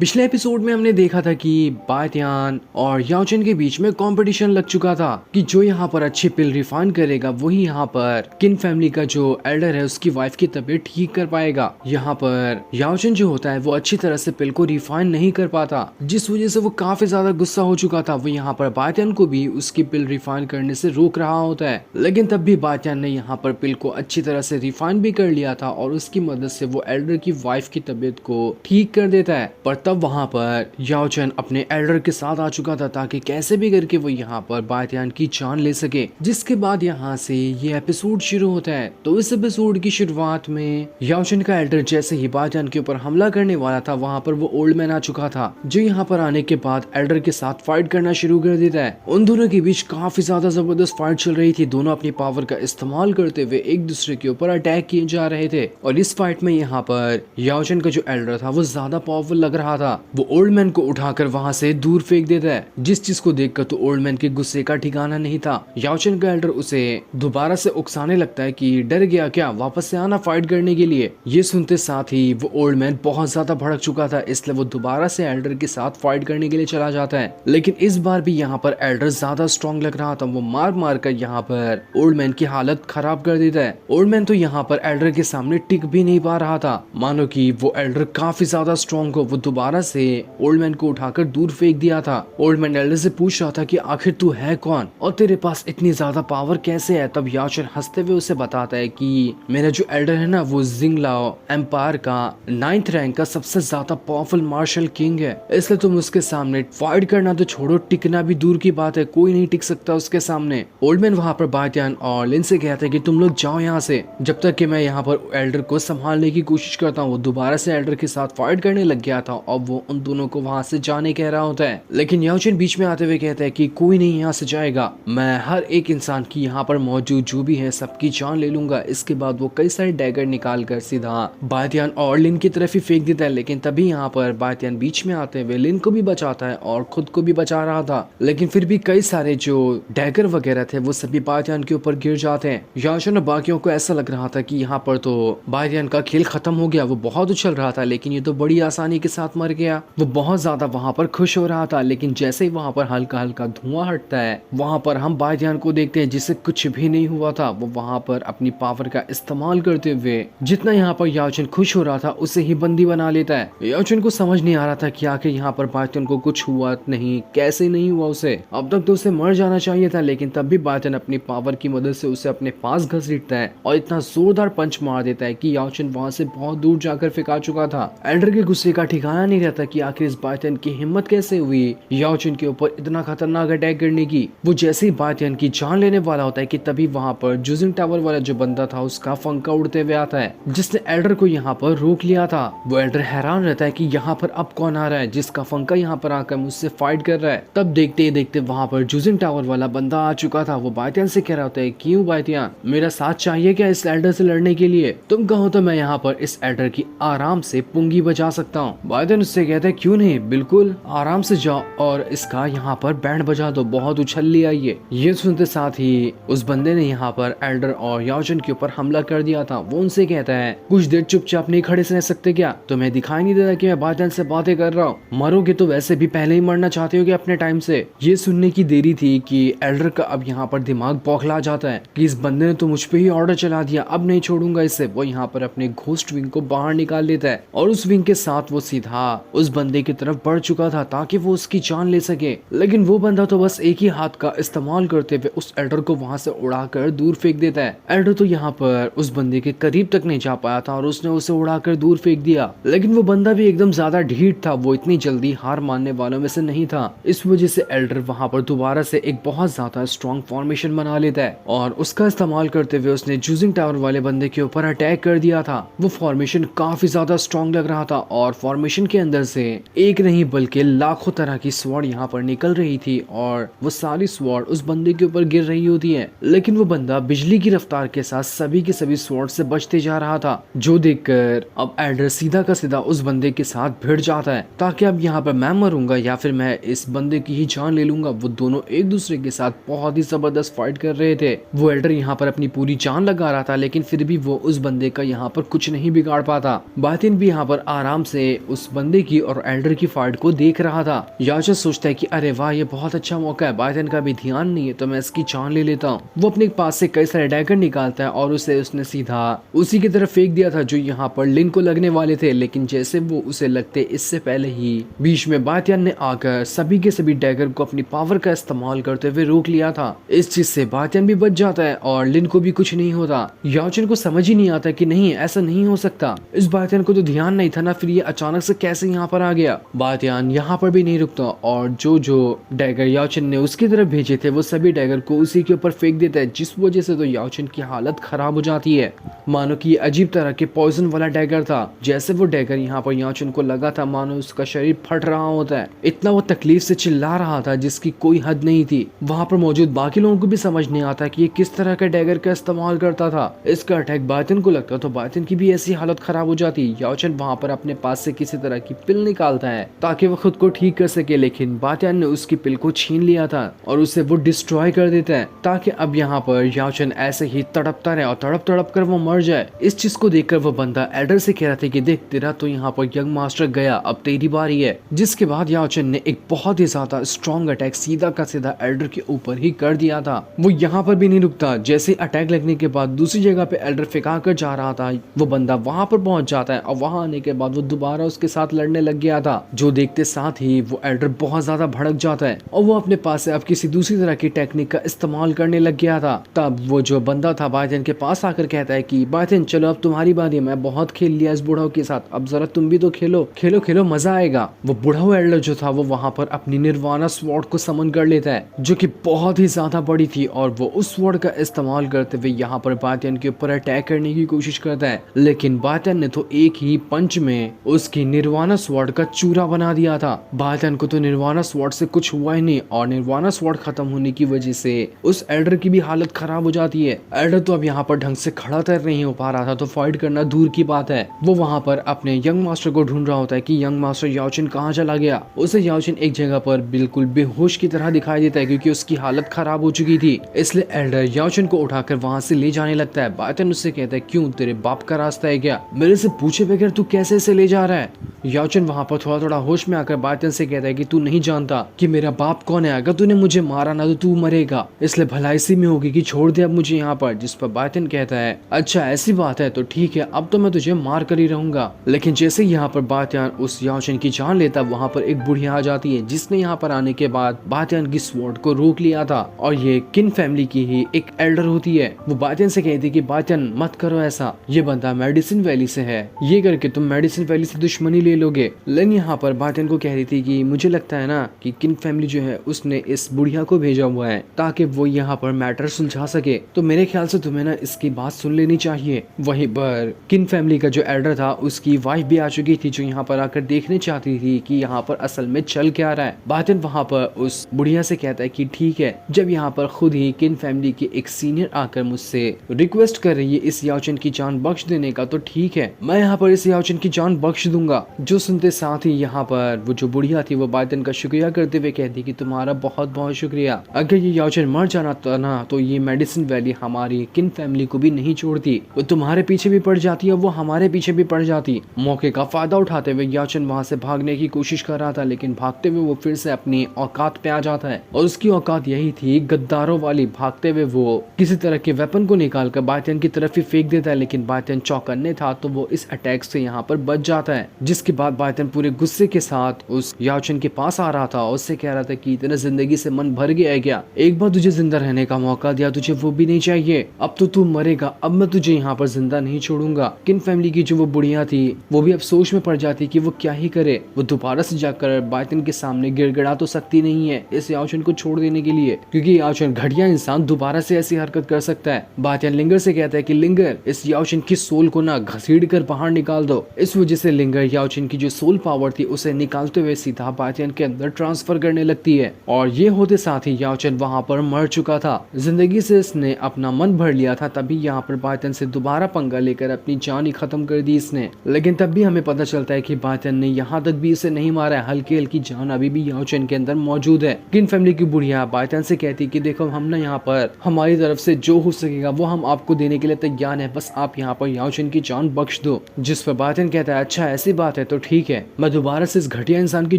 पिछले एपिसोड में हमने देखा था कि बायतियान और याओचन के बीच में कंपटीशन लग चुका था कि जो यहाँ पर अच्छी पिल रिफाइन करेगा वही यहाँ पर किन फैमिली का जो एल्डर है उसकी वाइफ की तबीयत ठीक कर पाएगा। यहाँ पर याओचन जो होता है वो अच्छी तरह से पिल को रिफाइन नहीं कर पाता, जिस वजह से वो काफी ज्यादा गुस्सा हो चुका था। वो यहाँ पर बायतियान को भी उसकी पिल रिफाइन करने से रोक रहा होता है, लेकिन तब भी बायतियान ने यहाँ पर पिल को अच्छी तरह से रिफाइन भी कर लिया था और उसकी मदद से वो एल्डर की वाइफ की तबीयत को ठीक कर देता है। पर तब वहां पर याओचन अपने एल्डर के साथ आ चुका था ताकि कैसे भी करके वो यहाँ पर बायतियान की जान ले सके। जिसके बाद यहाँ से ये एपिसोड शुरू होता है। तो इस एपिसोड की शुरुआत में याओचन का एल्डर जैसे ही बायतियान के ऊपर हमला करने वाला था, वहाँ पर वो ओल्ड मैन आ चुका था, जो यहाँ पर आने के बाद एल्डर के साथ फाइट करना शुरू कर देता है। उन दोनों के बीच काफी ज्यादा जबरदस्त फाइट चल रही थी। दोनों अपनी पावर का इस्तेमाल करते हुए एक दूसरे के ऊपर अटैक किए जा रहे थे और इस फाइट में यहाँ पर याओचन का जो एल्डर था वो ज्यादा पावरफुल लग रहा था। वो ओल्ड मैन को उठाकर वहां से दूर फेंक देता है, जिस चीज को देखकर तो ओल्ड मैन के गुस्से का ठिकाना नहीं था। याओचन का एल्डर उसे दोबारा से उकसाने लगता है कि डर गया क्या, वापस से आना फाइट करने के लिए। ये सुनते साथ ही वो ओल्ड मैन बहुत ज्यादा भड़क चुका था, इसलिए वो दोबारा से एल्डर के साथ फाइट करने के लिए चला जाता है। लेकिन इस बार भी यहाँ पर एल्डर ज्यादा स्ट्रॉन्ग लग रहा था। वो मार मार कर यहाँ पर ओल्ड मैन की हालत खराब कर देता है। ओल्ड मैन तो यहाँ पर एल्डर के सामने टिक भी नहीं पा रहा था, मानो कि वो एल्डर काफी ज्यादा स्ट्रॉन्ग हो। वो दोबारा से ओल्ड मैन को उठाकर दूर फेंक दिया था। ओल्ड मैन एल्डर से पूछ रहा था कि आखिर तू है कौन और तेरे पास इतनी ज्यादा पावर कैसे है। तब याओचन हंसते हुए उसे बताता है कि मेरा जो एल्डर है ना वो जिंगलाओ एम्पायर का 9th रैंक का सबसे ज्यादा पावरफुल मार्शल किंग है, इसलिए तुम उसके सामने फाइट करना तो छोड़ो, टिकना भी दूर की बात है, कोई नहीं टिक सकता उसके सामने। ओल्ड मैन वहां पर बायतियान और लिन से कहते हैं कि तुम लोग जाओ यहाँ से, जब तक कि मैं यहाँ पर एल्डर को संभालने की कोशिश करता हूँ। वो दोबारा से एल्डर के साथ फाइट करने लग गया था और वो उन दोनों को वहां से जाने कह रहा होता है, लेकिन याओचन बीच में आते हुए कहता है कि कोई नहीं यहाँ से जाएगा, मैं हर एक इंसान की यहाँ पर मौजूद जो भी है सबकी जान ले लूंगा। इसके बाद वो कई सारे डैगर निकाल कर सीधा बायतियान और लिन की तरफ ही फेंक देता है, लेकिन तभी यहाँ पर बायतियान बीच में आते हुए लिन को भी बचाता है और खुद को भी बचा रहा था, लेकिन फिर भी कई सारे जो डैगर वगैरह थे वो सभी बायतियान के ऊपर गिर जाते हैं। याओचन और बाकियों को ऐसा लग रहा था कि यहाँ पर तो बायतियान का खेल खत्म हो गया। वो बहुत उछल रहा था लेकिन ये तो बड़ी आसानी के साथ मर गया। वो बहुत ज्यादा वहां पर खुश हो रहा था, लेकिन जैसे ही वहां पर हल्का हल्का धुआं हटता है, वहां पर हम बायतियान को देखते हैं जिसे कुछ भी नहीं हुआ था। वो वहां पर अपनी पावर का इस्तेमाल करते हुए जितना यहाँ पर याओचन खुश हो रहा था उसे ही बंदी बना लेता है। याओचन को समझ नहीं आ रहा था कि आखिर यहाँ पर बायतियान को कुछ हुआ नहीं, कैसे नहीं हुआ उसे, अब तक तो उसे मर जाना चाहिए था। लेकिन तब भी बायतियान अपनी पावर की मदद से उसे अपने पास घसीटता है और इतना जोरदार पंच मार देता है कि याओचन वहां से बहुत दूर जाकर फेंका चुका था। एल्डर के गुस्से का ठिकाना नहीं रहता कि आखिर इस बायतियान की हिम्मत कैसे हुई याओचन के ऊपर इतना खतरनाक अटैक करने की। वो जैसे ही बायतियान की जान लेने वाला होता है कि तभी वहां पर जूजिंग टावर वाला जो बंदा था उसका फंका उड़ते हुए आता है, जिसने एल्डर को यहाँ पर रोक लिया था। वो एल्डर हैरान रहता है कि यहाँ पर अब कौन आ रहा है जिसका फंका यहाँ पर आकर मुझसे फाइट कर रहा है। तब देखते ही देखते वहां पर जूजिंग टावर वाला बंदा आ चुका था। वो बायतियान से कह रहा होता है, क्यों बायतियान, मेरा साथ चाहिए क्या इस एल्डर से लड़ने के लिए? तुम कहो तो मैं यहाँ पर इस एल्डर की आराम से पुंगी बजा सकता हूँ। बायतियान उससे कहता है, क्यों नहीं, बिल्कुल आराम से जाओ और इसका यहाँ पर बैंड बजा दो, बहुत उछल लिया ये सुनते साथ ही उस बंदे ने यहाँ पर एल्डर और याओचन के ऊपर हमला कर दिया था। वो उनसे कहता है, कुछ देर चुपचाप नहीं खड़े से रह सकते क्या? तुम्हें दिखाई नहीं देता कि मैं बायतियान से बातें कर रहा हूँ? मरोगे तो वैसे भी पहले ही मरना चाहते हो अपने टाइम से। ये सुनने की देरी थी कि एल्डर का अब यहाँ पर दिमाग बौखला जाता है कि इस बंदे ने तो मुझ पे ही ऑर्डर चला दिया, अब नहीं छोड़ूंगा इसे। वो यहाँ पर अपने घोस्ट विंग को बाहर निकाल लेता है और उस विंग के साथ वो सीधा उस बंदे की तरफ बढ़ चुका था ताकि वो उसकी जान ले सके। लेकिन वो बंदा तो बस एक ही हाथ का इस्तेमाल करते हुए उस एल्डर को वहां से उड़ाकर दूर फेंक देता है। एल्डर तो यहाँ पर उस बंदे के करीब तक नहीं जा पाया था और उसने उसे उड़ाकर दूर फेंक दिया। लेकिन वो बंदा भी एकदम ज्यादा ढीठ था, वो इतनी जल्दी हार मानने वालों में से नहीं था। इस वजह से एल्डर वहां पर दोबारा से एक बहुत ज्यादा स्ट्रॉन्ग फॉर्मेशन बना लेता है और उसका इस्तेमाल करते हुए उसने जूजिंग टावर वाले बंदे के ऊपर अटैक कर दिया था। वो फॉर्मेशन काफी ज्यादा स्ट्रॉन्ग लग रहा था और फॉर्मेशन के अंदर से एक नहीं बल्कि लाखों तरह की स्वॉर्ड यहाँ पर निकल रही थी और वो सारी स्वॉर्ड उस बंदे के ऊपर गिर रही होती है। लेकिन वो बंदा बिजली की रफ्तार के साथ सभी के सभी स्वॉर्ड से बचते जा रहा था, जो देखकर अब एल्डर सीधा का सीधा उस बंदे के साथ भिड़ जाता है ताकि अब यहाँ पर मैं मरूंगा या फिर मैं इस बंदे की ही जान ले लूंगा। वो दोनों एक दूसरे के साथ बहुत ही जबरदस्त फाइट कर रहे थे। वो एल्डर यहाँ पर अपनी पूरी जान लगा रहा था, लेकिन फिर भी वो उस बंदे का यहाँ पर कुछ नहीं बिगाड़ पाता। बातिन भी यहाँ पर आराम से उस बंदे बंदे की और एल्डर की फाइट को देख रहा था। याचन सोचता है कि अरे वाह, ये बहुत अच्छा मौका है, बायतन का भी ध्यान नहीं है तो मैं इसकी जान ले लेता हूँ। वो अपने पास से कई सारे डैगर निकालता है और उसने सीधा उसी की तरफ फेंक दिया था जो यहाँ पर लिन को लगने वाले थे, लेकिन जैसे वो उसे लगते इससे पहले ही बीच में बायतन ने आकर सभी के सभी डैगर को अपनी पावर का इस्तेमाल करते हुए रोक लिया था। इस चीज से बायतन भी बच जाता है और लिन को भी कुछ नहीं होता। याचन को समझ ही नहीं आता कि नहीं, ऐसा नहीं हो सकता, इस बायतन को तो ध्यान नहीं था ना, फिर ये अचानक से कैसे यहाँ पर आ गया। बायतन यहाँ पर भी नहीं रुकता और जो डैगर याचन ने उसकी तरफ भेजे थे वो सभी डैगर को उसी के ऊपर फेंक देता है, जिस वजह से तो याचन की हालत खराब हो जाती है। मानो कि अजीब तरह के पॉइजन वाला डैगर था। जैसे वो डैगर यहाँ पर याचन को लगा था मानो उसका शरीर फट रहा होता है। इतना वो तकलीफ से चिल्ला रहा था जिसकी कोई हद नहीं थी। वहाँ पर मौजूद बाकी लोगों को भी समझ नहीं आता कि ये किस तरह का डैगर का इस्तेमाल करता था। इसका अटैक बायतन को लगता तो बायतन की भी ऐसी हालत खराब हो जाती। याचन वहाँ पर अपने पास से किसी तरह की पिल निकालता है ताकि वो खुद को ठीक कर सके, लेकिन बायतन ने उसकी पिल को छीन लिया था और उसे वो डिस्ट्रॉय कर देता है ताकि अब यहाँ पर याचन ऐसे ही तड़पता रहे और तड़प तड़प कर वो मर जाए। इस चीज को देखकर वो बंदा एल्डर से कह रहा था कि देख, तेरा तो यहाँ पर यंग मास्टर गया, अब तेरी बारी है। जिसके बाद याचन ने एक बहुत ही ज्यादा स्ट्रॉन्ग अटैक सीधा का सीधा एल्डर के ऊपर ही कर दिया था। वो यहाँ पर भी नहीं रुकता। जैसे अटैक लगने के बाद दूसरी जगह पे एल्डर फेंका कर जा रहा था, वो बंदा वहां पर पहुंच जाता है और वहां आने के बाद वो दोबारा उसके साथ लड़ने लग गया था, जो देखते साथ ही वो एल्डर बहुत ज्यादा भड़क जाता है और वो अपने पास से अब किसी दूसरी तरह की टेक्निक का इस्तेमाल करने लग गया था। तब वो जो बंदा था बायतन के पास आकर कहता है कि बायतन चलो अब तुम्हारी बारी, मैं बहुत खेल लिया इस बुढ़ाऊ के साथ, अब जरा तुम भी तो खेलो खेलो खेलो, मजा आएगा। वो बुढ़ाऊ एल्डर जो था वो वहां पर अपनी निर्वाणा स्वॉर्ड को समन कर लेता है जो कि बहुत ही ज्यादा बड़ी थी और वो उस स्वॉर्ड का इस्तेमाल करते हुए यहाँ पर बायतन के ऊपर अटैक करने की कोशिश करता है, लेकिन बायतन ने तो एक ही पंच में उसकी निर्वाणा स्वॉर्ड का चूरा बना दिया था। बायतन को तो निर्वाणा स्वॉर्ड से कुछ हुआ ही नहीं और निर्वाणा स्वॉर्ड खत्म होने की वजह से उस एल्डर की भी हालत खराब हो जाती है। एल्डर तो अब यहाँ पर ढंग से खड़ा तक नहीं हो पा रहा था, तो फाइट करना दूर की बात है। वो वहाँ पर अपने यंग मास्टर को ढूंढ रहा होता है कि यंग मास्टर याओचिन कहाँ चला गया। उसे याओचिन एक जगह पर बिल्कुल बेहोश की तरह दिखाई देता है क्योंकि उसकी हालत खराब हो चुकी थी, इसलिए एल्डर याओचिन को उठाकर वहाँ से ले जाने लगता है। बायतन उससे कहता है क्यों, तेरे बाप का रास्ता है क्या, मेरे से पूछे बगैर तू कैसे इसे ले जा रहा है। याओचिन वहाँ पर थोड़ा थोड़ा होश में आकर बायतन से कहता है कि तू नहीं जानता कि मेरा बाप कौन है, अगर तूने मुझे मारा ना तो तू मरेगा, इसलिए भलाई इसी में होगी कि छोड़ दे अब मुझे यहाँ पर। जिस पर बायतन कहता है अच्छा ऐसी बात है तो ठीक है, अब तो मैं तुझे मार कर ही रहूंगा। लेकिन जैसे यहाँ पर बायतन उस याओचिन की जान लेता वहाँ पर एक बुढ़िया आ जाती है जिसने यहाँ पर आने के बाद बायतन की स्वॉर्ड को रोक लिया था और ये किन फैमिली की ही एक एल्डर होती है। वो बायतन से कहती कि बायतन मत करो ऐसा, ये बंदा मेडिसिन वैली से है, ये करके तुम मेडिसिन वैली से दुश्मनी ले लोगे। लेकिन यहाँ पर बायतन को कह रही थी कि मुझे लगता है ना कि किन फैमिली जो है उसने इस बुढ़िया को भेजा हुआ है ताकि वो यहाँ पर मैटर सुलझा सके, तो मेरे ख्याल से तुम्हें ना इसकी बात सुन लेनी चाहिए। वहीं पर किन फैमिली का जो एल्डर था उसकी वाइफ भी आ चुकी थी जो यहाँ पर आकर देखने चाहती थी कि यहाँ पर असल में चल क्या रहा है। बायतन वहाँ पर उस बुढ़िया से कहता है कि ठीक है, जब यहाँ पर खुद ही किन फैमिली के एक सीनियर आकर मुझसे रिक्वेस्ट कर रही है इस याओचिन की जान बख्श देने का तो ठीक है, मैं यहाँ पर इस याओचिन की जान बख्श दूंगा। जो सुनते साथ ही यहाँ पर वो जो बुढ़िया थी वो बायतन का शुक्रिया करते हुए कहती कि तुम्हारा बहुत बहुत शुक्रिया, अगर ये याओचिन मर जाना था ना तो ये मेडिसिन वैली हमारी किन फैमिली को भी नहीं छोड़ती, वो तुम्हारे पीछे भी पड़ जाती है, वो हमारे पीछे भी पड़ जाती। मौके का फायदा उठाते हुए याओचिन वहाँ से भागने की कोशिश कर रहा था, लेकिन भागते हुए वो फिर से अपनी औकात पे आ जाता है और उसकी औकात यही थी गद्दारों वाली। भागते हुए वो किसी तरह के वेपन को निकाल कर बायतन की तरफ ही फेंक देता है, लेकिन बायतन चौकन्ने था तो वो इस अटैक से यहाँ पर बच जाता है। जिसके बाद बायतन पूरे गुस्से के साथ उस याओचिन के पास आ रहा था और उससे कह रहा था कि तेरा जिंदगी से मन भर गया है क्या, एक बार तुझे जिंदा रहने का मौका दिया, तुझे वो भी नहीं चाहिए, अब तो तू मरेगा, अब मैं तुझे यहाँ पर जिंदा नहीं छोड़ूंगा। किन फैमिली की जो वो बुढ़िया थी वो भी अब सोच में पड़ जाती कि वो क्या ही करे। वो दोबारा से जाकर बायतन के सामने गिड़गिड़ा तो सकती नहीं है इस याओचिन को छोड़ देने के लिए, क्योंकि याओचिन घटिया इंसान दोबारा से ऐसी हरकत कर सकता है। बायतन लिंगर से कहता है कि लिंगर इस याओचिन की सोल को ना घसीड़ कर बाहर निकाल दो। इस वजह से लिंगर याओचिन की जो सोल पावर थी उसे निकालते हुए सीधा बायतन के अंदर ट्रांसफर करने लगती है और ये होते साथ ही याओचिन वहाँ पर मर चुका था। जिंदगी से इसने अपना मन भर लिया था, तभी यहाँ पर बायतन से दोबारा पंगा लेकर अपनी जान ही खत्म कर दी इसने। लेकिन तब भी हमें पता चलता है कि बायतन ने यहाँ तक भी इसे नहीं मारा है, हल्की हल्की जान अभी भी याओचिन के अंदर मौजूद है। किन फैमिली की बुढ़िया बायतन से कहती कि देखो हम ना यहाँ पर हमारी तरफ से जो हो सकेगा वो हम आपको देने के लिए तैयार है, बस आप यहाँ पर याओचिन की जान बख्श दो। जिस पर बायतन कहता है अच्छा ऐसी बात है तो तो ठीक है, मैं दोबारा से इस घटिया इंसान की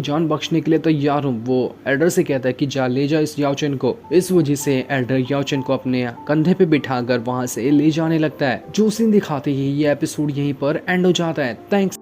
जान बख्शने के लिए तैयार हूँ। वो एल्डर से कहता है कि जा ले जा इस याओचेन को। इस वजह से एल्डर याओचेन को अपने कंधे पे बिठाकर वहां से ले जाने लगता है। जो सीन दिखाते ही ये एपिसोड यहीं पर एंड हो जाता है। थैंक्स।